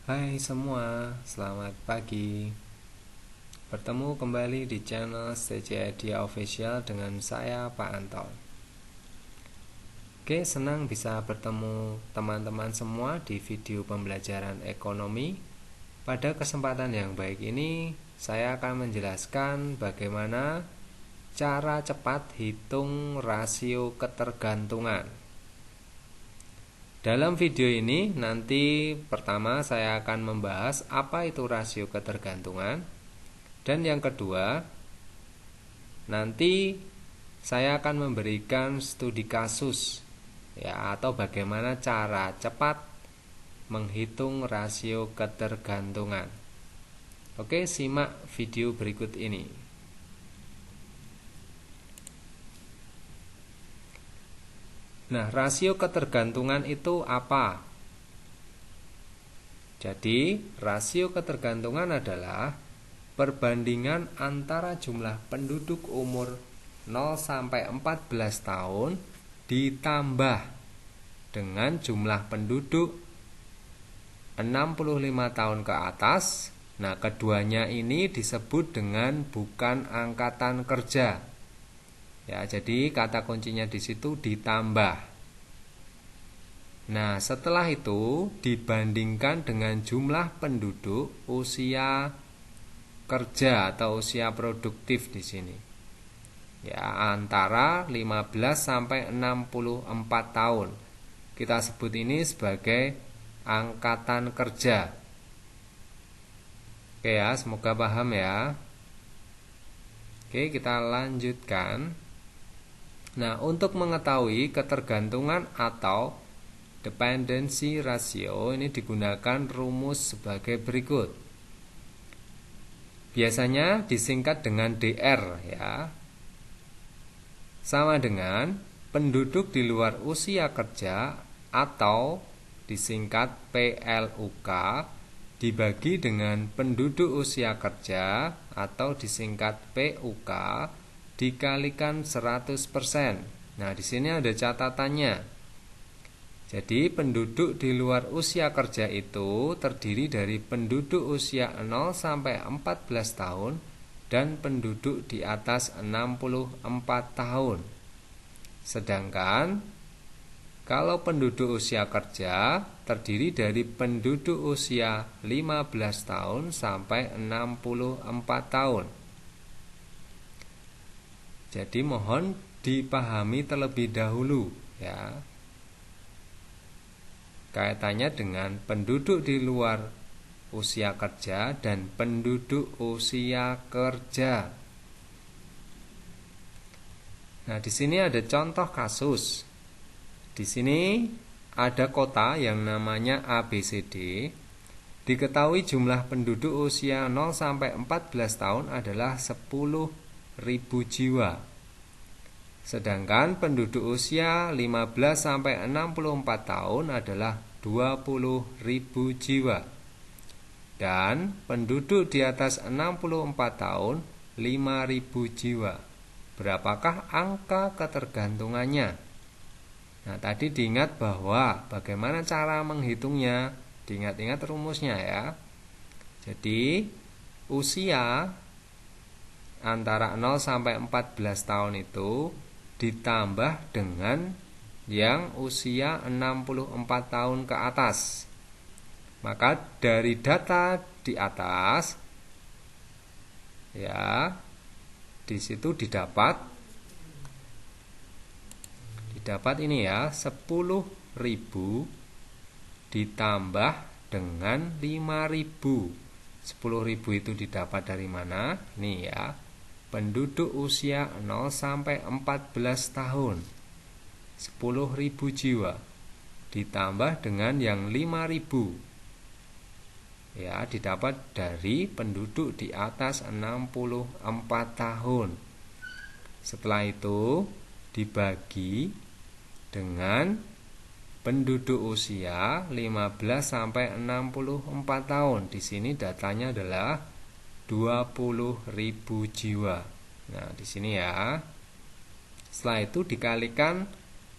Hai semua, selamat pagi. Bertemu kembali di channel CC Idea Official dengan saya Pak Anton. Oke, senang bisa bertemu teman-teman semua di video pembelajaran ekonomi. Pada kesempatan yang baik ini, saya akan menjelaskan bagaimana cara cepat hitung rasio ketergantungan. Dalam video ini nanti pertama saya akan membahas apa itu rasio ketergantungan, dan yang kedua nanti saya akan memberikan studi kasus ya, atau bagaimana cara cepat menghitung rasio ketergantungan. Oke, simak video berikut ini. Nah, rasio ketergantungan itu apa? Jadi, rasio ketergantungan adalah perbandingan antara jumlah penduduk umur 0 sampai 14 tahun ditambah dengan jumlah penduduk 65 tahun ke atas. Nah, keduanya ini disebut dengan bukan angkatan kerja. Ya, jadi kata kuncinya di situ ditambah. Nah, setelah itu dibandingkan dengan jumlah penduduk usia kerja atau usia produktif di sini. Ya, antara 15 sampai 64 tahun. Kita sebut ini sebagai angkatan kerja. Oke ya, semoga paham ya. Oke, kita lanjutkan. Nah, untuk mengetahui ketergantungan atau dependency ratio ini digunakan rumus sebagai berikut. Biasanya disingkat dengan DR ya. Sama dengan penduduk di luar usia kerja atau disingkat PLUK dibagi dengan penduduk usia kerja atau disingkat PUK dikalikan 100%. Nah, di sini ada catatannya. Jadi, penduduk di luar usia kerja itu terdiri dari penduduk usia 0 sampai 14 tahun dan penduduk di atas 64 tahun. Sedangkan kalau penduduk usia kerja terdiri dari penduduk usia 15 tahun sampai 64 tahun. Jadi mohon dipahami terlebih dahulu ya, kaitannya dengan penduduk di luar usia kerja dan penduduk usia kerja. Nah, di sini ada contoh kasus. Di sini ada kota yang namanya ABCD. Diketahui jumlah penduduk usia 0 sampai 14 tahun adalah 10.000 jiwa. Sedangkan penduduk usia 15 sampai 64 tahun adalah 20.000 jiwa. Dan penduduk di atas 64 tahun 5.000 jiwa. Berapakah angka ketergantungannya? Nah, tadi diingat bahwa bagaimana cara menghitungnya? Diingat-ingat rumusnya ya. Jadi, usia antara 0 sampai 14 tahun itu ditambah dengan yang usia 64 tahun ke atas. Maka dari data di atas ya, di situ didapat ini ya, 10.000 ditambah dengan 5.000. 10.000 itu didapat dari mana? Nih ya, penduduk usia 0 sampai 14 tahun 10.000 jiwa ditambah dengan yang 5.000 ya, didapat dari penduduk di atas 64 tahun. Setelah itu dibagi dengan penduduk usia 15 sampai 64 tahun. Di sini datanya adalah 20.000 jiwa. Nah, di sini ya. Setelah itu dikalikan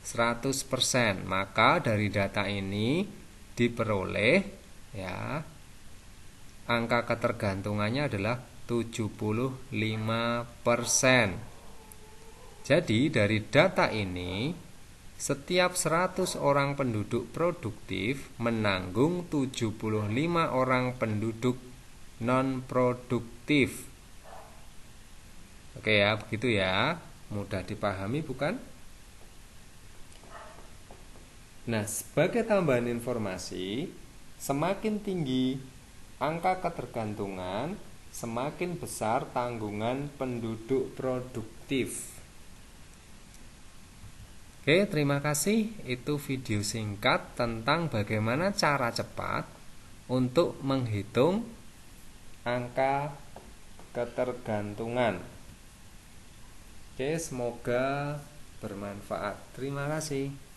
100%, maka dari data ini diperoleh ya angka ketergantungannya adalah 75%. Jadi dari data ini, setiap 100 orang penduduk produktif menanggung 75 orang penduduk non-produktif. Oke ya, begitu ya. Mudah dipahami bukan? Nah, sebagai tambahan informasi, semakin tinggi angka ketergantungan, semakin besar tanggungan penduduk produktif. Oke, terima kasih. Itu video singkat tentang bagaimana cara cepat untuk menghitung angka ketergantungan. Oke, semoga bermanfaat. Terima kasih.